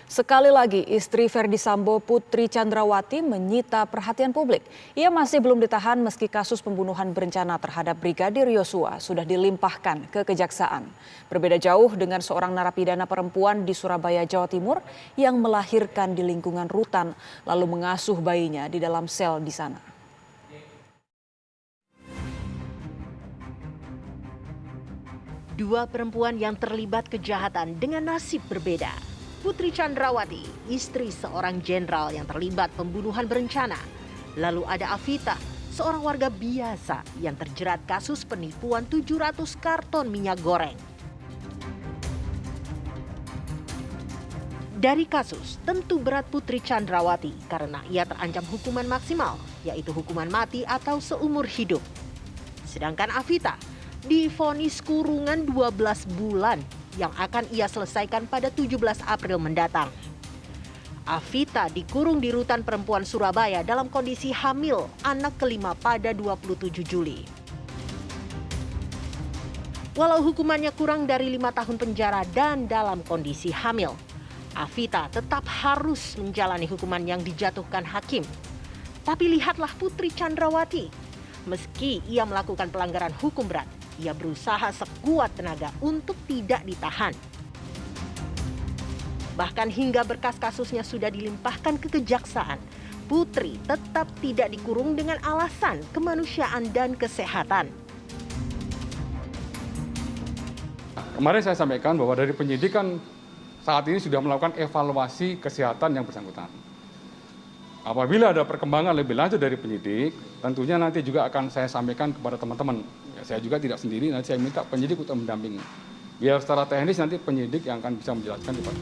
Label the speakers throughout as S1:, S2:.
S1: Sekali lagi, istri Verdi Sambo, Putri Chandrawati, menyita perhatian publik. Ia masih belum ditahan meski kasus pembunuhan berencana terhadap Brigadir Yosua sudah dilimpahkan ke Kejaksaan. Berbeda jauh dengan seorang narapidana perempuan di Surabaya, Jawa Timur yang melahirkan di lingkungan rutan lalu mengasuh bayinya di dalam sel di sana.
S2: Dua perempuan yang terlibat kejahatan dengan nasib berbeda. Putri Chandrawati, istri seorang jenderal yang terlibat pembunuhan berencana. Lalu ada Afita, seorang warga biasa yang terjerat kasus penipuan 700 karton minyak goreng. Dari kasus, tentu berat Putri Chandrawati karena ia terancam hukuman maksimal, yaitu hukuman mati atau seumur hidup. Sedangkan Afita divonis kurungan 12 bulan yang akan ia selesaikan pada 17 April mendatang. Afita dikurung di Rutan Perempuan Surabaya dalam kondisi hamil anak kelima pada 27 Juli. Walau hukumannya kurang dari 5 tahun penjara dan dalam kondisi hamil, Afita tetap harus menjalani hukuman yang dijatuhkan hakim. Tapi lihatlah Putri Chandrawati, meski ia melakukan pelanggaran hukum berat, ia berusaha sekuat tenaga untuk tidak ditahan. Bahkan hingga berkas kasusnya sudah dilimpahkan ke Kejaksaan, Putri tetap tidak dikurung dengan alasan kemanusiaan dan kesehatan.
S3: Kemarin saya sampaikan bahwa dari penyidikan saat ini sudah melakukan evaluasi kesehatan yang bersangkutan. Apabila ada perkembangan lebih lanjut dari penyidik, tentunya nanti juga akan saya sampaikan kepada teman-teman. Ya, saya juga tidak sendiri, nanti saya minta penyidik untuk mendampingi. Biar secara teknis nanti penyidik yang akan bisa menjelaskan kepada.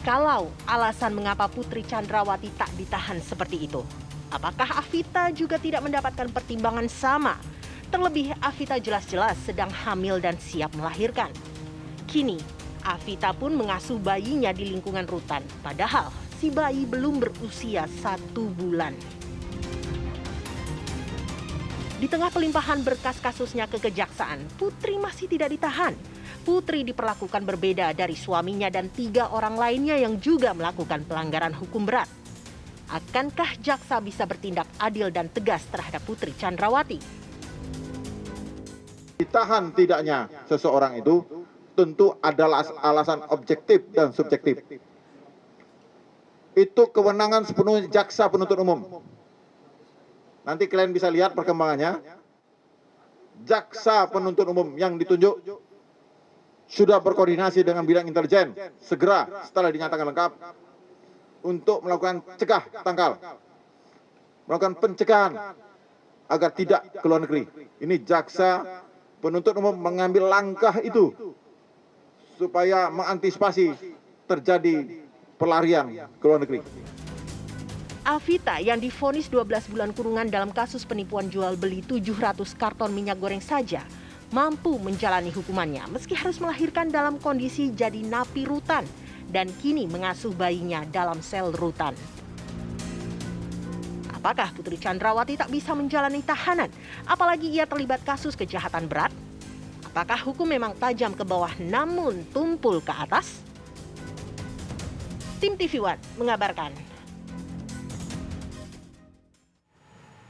S2: Kalau alasan mengapa Putri Chandrawati tak ditahan seperti itu, apakah Afita juga tidak mendapatkan pertimbangan sama? Terlebih Afita jelas-jelas sedang hamil dan siap melahirkan. Kini, Afita pun mengasuh bayinya di lingkungan rutan, padahal si bayi belum berusia 1 bulan. Di tengah pelimpahan berkas kasusnya ke Kejaksaan, Putri masih tidak ditahan. Putri diperlakukan berbeda dari suaminya dan 3 orang lainnya yang juga melakukan pelanggaran hukum berat. Akankah jaksa bisa bertindak adil dan tegas terhadap Putri Chandrawati?
S4: Ditahan tidaknya seseorang itu tentu adalah alasan objektif dan subjektif. Itu kewenangan sepenuhnya jaksa penuntut umum. Nanti kalian bisa lihat perkembangannya. Jaksa penuntut umum yang ditunjuk sudah berkoordinasi dengan bidang intelijen segera setelah dinyatakan lengkap untuk melakukan cegah tangkal, melakukan pencegahan agar tidak ke luar negeri. Ini jaksa penuntut umum mengambil langkah itu supaya mengantisipasi terjadi pelarian ke luar negeri.
S2: Afita yang divonis 12 bulan kurungan dalam kasus penipuan jual beli 700 karton minyak goreng saja mampu menjalani hukumannya meski harus melahirkan dalam kondisi jadi napi rutan dan kini mengasuh bayinya dalam sel rutan. Apakah Putri Chandrawati tak bisa menjalani tahanan apalagi ia terlibat kasus kejahatan berat? Apakah hukum memang tajam ke bawah namun tumpul ke atas? Tim TV One mengabarkan.